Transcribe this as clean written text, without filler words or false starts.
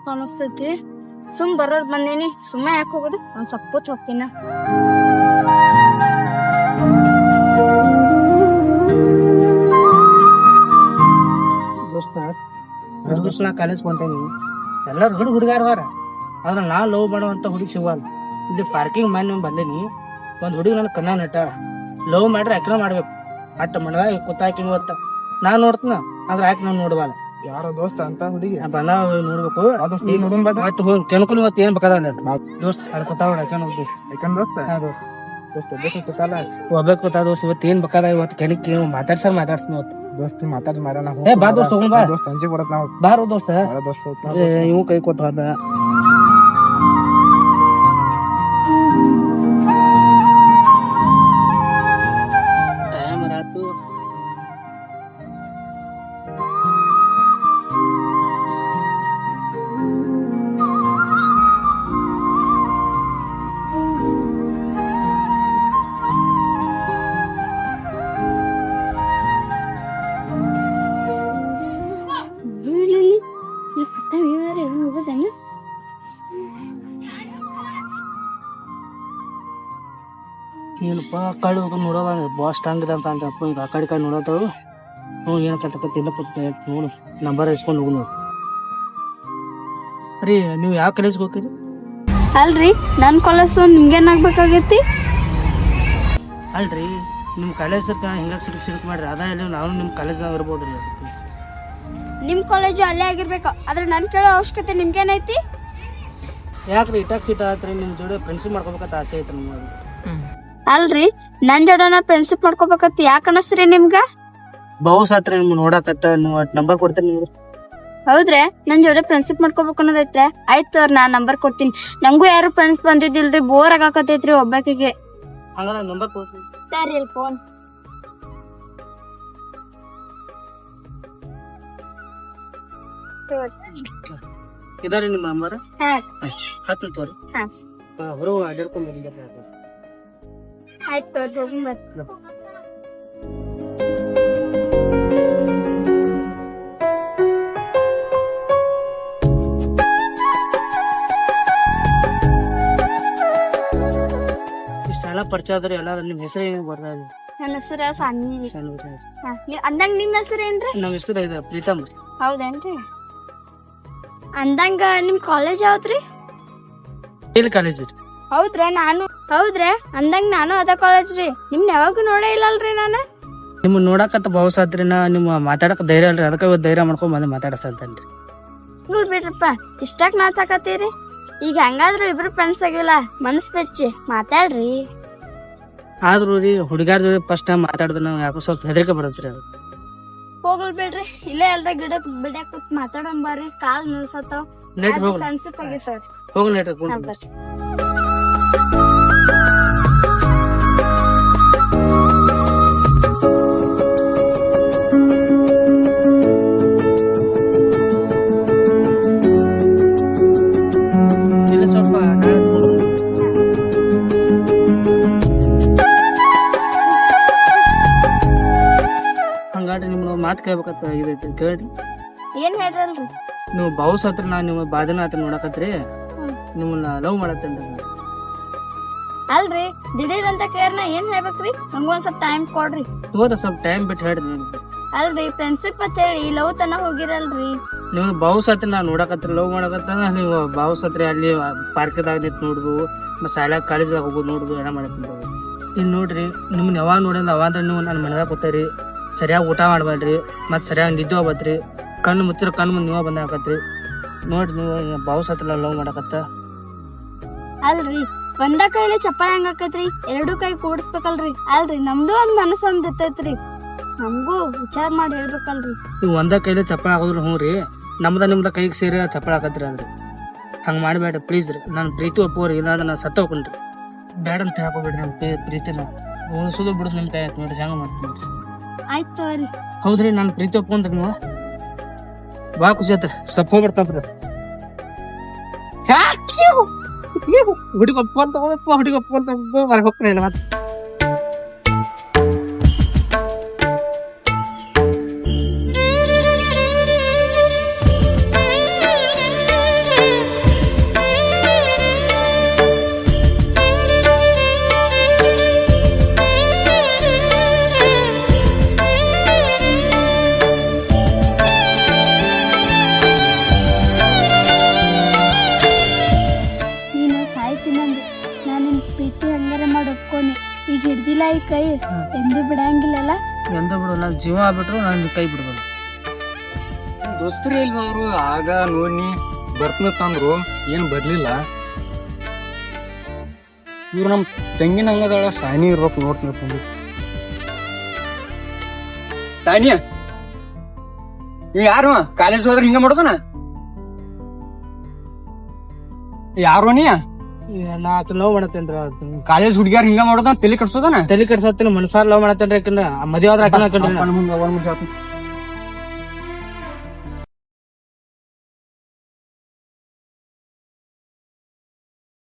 ಕಾಣಿಸ್ತೈತಿ. ಸುಮ್ ಬರೋದ್ ಬಂದೇನಿ, ಸುಮ್ಮ ಯಾಕೆ ಹೋಗೋದು? ಒಂದ್ ಸ್ವಲ್ಪ ಹೋಗ್ತೀನ. ದೋಸ್ತ ನಾ ಕಾಲೇಜ್ ಹೊಂಟೇನಿ. ಎಲ್ಲರೂ ಹುಡುಗಾರದಾರ, ಆದ್ರೆ ನಾ ಲವ್ ಮಾಡುವಂತ ಹುಡುಗಿ ಸಿಗಲ್ಲ. ಇಲ್ಲಿ ಪಾರ್ಕಿಂಗ್ ಮಾಡಿ ಬಂದೇನಿ. ಒಂದ್ ಹುಡುಗಿ ನನ್ನ ಕಣ್ಣ ನೆಟ್ಟ ಲವ್ ಮಾಡ್ರೆ ಆಕಿನ ಮಾಡ್ಬೇಕು. ಅಟ್ಟ ಮನಗ ಕೂತಾಕಿ ಇವತ್ತ ನಾ ನೋಡ್ತೀನ, ಆದ್ರೆ ಆಕಿ ನಾವ್ ನೋಡ್ಬಾರ. ಯಾರ ದೋಸ್ತ ಅಂತ ಹುಡುಗಿ ಬಂದ ನೋಡ್ಬೇಕು. ಕೆಣಕುಲ್ ಇವತ್ತು ಏನ್ ಬೇಕಾದ ದೋಸ್ತ ಅಲ್ಲಿ ಕೂತಾವ ಆಕೆ ಒಬ್ಬ ಕೂತಾ ದೋಸ್ತ ಇವತ್ತು ಏನ್ ಬೇಕಾದ. ಇವತ್ತು ಕೆಣಕಿ ಮಾತಾಡ್ಸ್ತೀನಿ ಇವತ್ತು. ದೋಸ್ತಿ ಮಾತಾಡಿ ಮಾರೋಣ. ಬಾ ದೋಸ್ತ ಹೋಗೋಣ. ಬಾ ದೋಸ್ತ ಅಂಜಿ ಕೊಡತ್ ನಾವು. ಬಾರೋ ದೋಸ್ತ. ದೋಸ್ತ ಇವು ಕೈ ಕೊಟ್ಟು ಹೋದ. ಟೈಮ್ ರಾತು ಏನಪ್ಪ ಕಳ್ಳಿ ನೋಡೋದ ಬಾಸ್ ಸ್ಟ್ರಾಂಗ್ ಇದೆ ಅಂತ ಈಗ ಆ ಕಡೆ ನೋಡೋತಾವು. ಹ್ಞೂ ಏನು ಕತ್ತಕತ್ತಿಲ್ಲ ನೋಡು, ನಂಬರ್ ಇಸ್ಕೊಂಡು ಹೋಗು ನೋಡು. ರೀ ನೀವು ಯಾವ ಕಾಲೇಜ್ಗೆ ಹೋಗ್ತೀರಿ? ಅಲ್ರಿ ನನ್ ಕಾಲೇಜ್ ನಿಮ್ಗೇನಾಗ್ಬೇಕಾಗೈತಿ? ಅಲ್ರಿ ನಿಮ್ಮ ಕಾಲೇಜ್ ಹಿಂಗ ಸಿಡಕ್ ಮಾಡ್ರಿ. ಅದ ಇಲ್ಲಿ ನಾವು ನಿಮ್ಮ ಕಾಲೇಜ್ನಾಗ ಇರ್ಬೋದು ರೀ. ನಿಮ್ ಕಾಲೇಜು ಅಲ್ಲೇ ಆಗಿರ್ಬೇಕು, ಆದ್ರೆ ನನ್ ಕೇಳೋ ಅವಶ್ಯಕತೆ ನಿಮ್ಗೇನೈತಿ? ಯಾಕ್ರಿ ಇಟಾಕ್ ಸೀಟ್ ಆತ್ರಿ, ನಿಮ್ಮ ಜೋಡಿ ಫ್ರೆಂಡ್ಶಿಪ್ ಮಾಡ್ಕೋಬೇಕಂತ ಆಸೆ ಐತೆ ನಮ್ಗೆ. ಅಲ್ರಿ ನನ್ ಜೋಡನ ಫ್ರೆಂಡ್ಶಿಪ್ ಮಾಡ್ಕೋಬೇಕಂತ ಯಾಕೆ ಅನಸ್ರಿ ನಿಮ್ಗ? ಬಹುಸ್ ಆತ್ರಿ ನಿಮ್ಗೆ ನೋಡಕತ್ತ. ನೀವು ನಂಬರ್ ಕೊಡ್ತೀನಿ ನಿಮ್ಗೆ. ಹೌದ್ರಿ ನನ್ ಜೋಡಿ ಫ್ರೆಂಡ್ಶಿಪ್ ಮಾಡ್ಕೋಬೇಕು ಅನ್ನೋದೈತ್ರಿ. ಆಯ್ತು ನಾ ನಂಬರ್ ಕೊಡ್ತೀನಿ. ನಮಗೂ ಯಾರು ಫ್ರೆಂಡ್ಸ್ ಬಂದಿದ್ದಿಲ್ರಿ, ಬೋರ್ ಆಗಾಕತೈತ್ರಿ ಒಬ್ಬಾಕಿಗೆ. ಹಂಗಾದ್ರೆ ನಂಬರ್ ಕೊಡ್ತೀನಿ. ಸರಿ ಫೋನ್ ಇದಾರೆ ನಿಮ್ಮ ನಂಬರ್. ಹತ್ತು ತೋರಿ ಹೊರ ಅಡ್ಡಾಡ್ಕೊಂಡು ಆಯ್ತು ಇಷ್ಟೆಲ್ಲ ಪರಿಚಯ ಆದ್ರೆ ಎಲ್ಲ ನಿಮ್ಮ ಹೆಸರು ಏನು ಬರ್ದ? ನನ್ನ ಹೆಸರು ಅಂದಂಗ ನಿಮ್ ಹೆಸರು ಏನ್ರಿ? ನಮ್ಮ ಹೆಸರು ಇದೆ ಪ್ರೀತಮ್. ಹೌದೇನ್ರಿ? ಅಂದಂಗ ನಿಮ್ ಕಾಲೇಜ್ ಯಾವ್ದ್ರಿ? ಎಲ್ಲಿ ಕಾಲೇಜ್ ರೀ? ಹೌದ್ರಿ ಅಂದಂಗ ನಾನು ಅದ ಕಾಲೇಜ್ ರೀ. ನಿಮ್ನ ಯಾವಾಗೂ ನೋಡೇ ಇಲ್ಲಲ್ರಿ ನಾನು. ನಿಮ್ಮ ನೋಡಕತ್ತ ಬಹುಸ್ ಆತ್ರಿ. ನಾ ನಿಮ್ಮ ಮಾತಾಡಕ ಧೈರ್ಯ ಅಲ್ರಿ, ಅದಕ್ಕೆ ಇವತ್ತು ಧೈರ್ಯ ಮಾಡ್ಕೊಂಡ್ ಬಂದು ಮಾತಾಡಸಂತೇನ್ರಿ. ಬಿಡ್ರಪ್ಪ ಇಷ್ಟಾಕ್ ನಾಚಾಕತ್ತೀರಿ. ಈಗ ಹೆಂಗಾದ್ರು ಇಬ್ರು ಫ್ರೆಂಡ್ಸ್ ಆಗಿಲ್ಲ, ಮನಸ್ ಬೆಚ್ಚಿ ಮಾತಾಡ್ರಿ. ಆದ್ರೂ ರೀ ಹುಡುಗಾರ ಜೊತೆ ಫಸ್ಟ್ ಟೈಮ್ ಮಾತಾಡಿದ್ರೆ ನಾವು ಯಾಕೋ ಸ್ವಲ್ಪ ಹೆದರಿಕೆ ಬರತ್ರಿ. ಅದು ಹೋಗ್ಲ್ ಬಿಡ್ರಿ, ಇಲ್ಲೇ ಎಲ್ರ ಗಿಡಕ್ ಬಿಡಕ್ ಕೂತ್ ಮಾತಾಡೋಣ ಬರ್ರಿ. ಕಾಲ್ ನುಸತ್ತಾವ್, ಫ್ರೆಂಡ್ಶಿಪ್ ಆಗಿರ್ತಾವ್ರಿ. ಹೋಗ್ಲಿ ಸ್ವಲ್ಪ ಹಂಗಾಡ್ರಿ ನಿಮ್ನ ಮಾತು ಕೇಳ್ಬೇಕಂತ ಇದೈತಿ, ಕೇಳ್ರಿ. ಏನ್ ಹೇಳ್ರಲ್ರಿ? ನೀವು ಬಹುಸ್ ಹತ್ರ ನಾ ನಿಮ್ಮ ಬಾದನ ಹತ್ರ ನೋಡಕತ್ರಿ, ನಿಮ್ಮನ್ನ ಲವ್ ಮಾಡತ್ತೇನ್ರಿ. ಅಲ್ರಿ ದಿಢೀರ್ ಅಂತ ಕೇರ್ನ ಏನ್ ಹೇಳ್ಬೇಕ್ರಿ? ನಮ್ಗೊಂದ್ ಸ್ವಲ್ಪ ಟೈಮ್ ಕೊಡ್ರಿ. ತೋರ ಸ್ವಲ್ಪ ಟೈಮ್ ಬಿಟ್ಟು ಹೇಳ್ರಿ. ಅಲ್ರಿ ಫ್ರೆಂಡ್ಶಿಪ್ ಅಂತ ಹೇಳಿ ಲವ್ ತನ ಹೋಗಿರಲ್ರಿ. ನೀವು ಬಹುಸ್ ಹತ್ರ ನಾ ನೋಡಕತ್ರಿ, ಲವ್ ಮಾಡಕತ್ತ ನೀವು ಬಹುಸ್ ಹತ್ರ ಅಲ್ಲಿ ಪಾರ್ಕ್ದಾಗ ನಿಂತು ನೋಡುದು, ಶಾಲ್ಯಾಗ ಕಾಲೇಜ್ದಾಗ ಹೋಗೋದು ನೋಡುದು ಎಲ್ಲ ಮಾಡಕ್. ಇಲ್ಲಿ ನೋಡ್ರಿ ನಿಮ್ನ ಯಾವಾಗ ನೋಡಿದ ಅವಾಗ ನೀವು ನನ್ನ ಮನೆದಾಗ ಕೂತಾರಿ. ಸರಿಯಾಗಿ ಊಟ ಮಾಡ್ಬೇಡ್ರಿ, ಮತ್ತೆ ಸರಿಯಾಗಿ ನಿದ್ದೆ ಹೋಗ್ಬತ್ರಿ. ಕಣ್ಣು ಮುಚ್ಚಿರ ಕಣ್ಣು ಮುಂದೆ ನೀವ ಬಂದಾಕತ್ರಿ. ನೋಡ್ರಿ ನೀವು ಬಹುಸ್ ಹತ್ರ ಲವ್ ಮಾಡಕತ್ತ. ಅಲ್ರಿ ಒಂದ ಕೈಲಿ ಚಪ್ಪಾಳೆ ಹಂಗಾಕೈತ್ರಿ, ಎರಡು ಕೈ ಕೂಡಿಸ್ಬೇಕಲ್ರಿ. ಅಲ್ರಿ ನಮ್ದು ಒಂದ್ ಮನಸ್ಸು ಒಂದ್ ಇರ್ತೈತ್ರಿ, ನಮಗೂ ವಿಚಾರ ಮಾಡಿ ಹೇಳ್ಬೇಕಲ್ರಿ. ನೀವು ಒಂದ ಕೈಲಿ ಚಪ್ಪಾಳೆ ಹಾಕೋದ್ರು ಹ್ಞೂ ರೀ, ನಿಮ್ದ ಕೈಗೆ ಸೇರಿ ಚಪ್ಪಾಳೆ ಹಾಕತ್ರಿ ಅಂದ್ರಿ. ಹಂಗೆ ಮಾಡಬೇಡ್ರಿ ಪ್ಲೀಸ್ ರೀ. ನಾನು ಪ್ರೀತಿ ಒಪ್ಪೋರಿ, ಇಲ್ಲ ನಾನು ಸತ್ತ ಹೋಗ್ಕೊಂಡ್ರಿ. ಬ್ಯಾಡ ಅಂತ ಹಾಕೋಬೇಡ್ರಿ ನಮ್ಮ ಪ್ರೀತಿನ. ಉಳಿಸೋದು ಬಿಡೋದು ನಿಮ್ಮ ಕೈ ಆಯ್ತು ನೋಡ್ರಿ, ಹೆಂಗೆ ಮಾಡ್ತೀನಿ. ಆಯ್ತು ರೀ. ಹೌದ್ರಿ ನಾನು ಪ್ರೀತಿ ಒಪ್ಕೊಂಡ್ರಿ ನೀವು ಭಾಳ ಖುಷಿ ಆಯ್ತು. ಸಪ್ಪ ಹೋಗ್ಬಿಡ್ತಾವ್ರಿ ಹುಡುಗ ಒಪ್ಕೊಂತ ಹುಡುಗ ಒಪ್ಕೊಂತ ಹೊರಗೆ ಹೋಗ್ತಾನೆ ಮತ್ತೆ. ಎಂದು ಬಿಡಂಗಿಲ್ಲಲ್ಲ. ಎಂದ ಬಿಡು, ನಾನು ಜೀವ ಆಗ್ಬಿಟ್ರು ನಾನು ಕೈ ಬಿಡ್ಬೋದು. ದೋಸ್ತರು ಎಲ್ಲಿ ಹೋದ್ರು? ಆಗ ನೋಡಿ ಬರ್ತಂದ್ರು ಏನು ಬರ್ಲಿಲ್ಲ. ಇವ್ರು ನಮ್ಮ ತಂಗಿನ ಹಂಗದಾಳ, ಸಾನಿ ಇರ್ಬೇಕು ನೋಡ್ತೀನಿ. ಸಾನಿಯ ಇವ್ ಯಾರು ಕಾಲೇಜ್ ಹೋದ್ರೆ ಹಿಂಗ ಮಾಡೋದನ? ಯಾರು ನೀ? ನಾ ಆತ ಲವ್ ಮಾಡತ್ತೇನ್ರಿ. ಕಾಲೇಜ್ ಹುಡುಗಿಯಾರ ಹಿಂಗ ಮಾಡೋದ? ತಲೆ ಕಟ್ಸೋದನ? ತಲೆ ಕಟ್ಸತ್ತಿನ ಮನಸಾರ ಲವ್ ಮಾಡತ್ತೇನ್ರಿ. ಯಾಕಂದ್ರ ಮದುವೆ ಆದ್ರ ಹಾಕಿ ಮುಂದೆ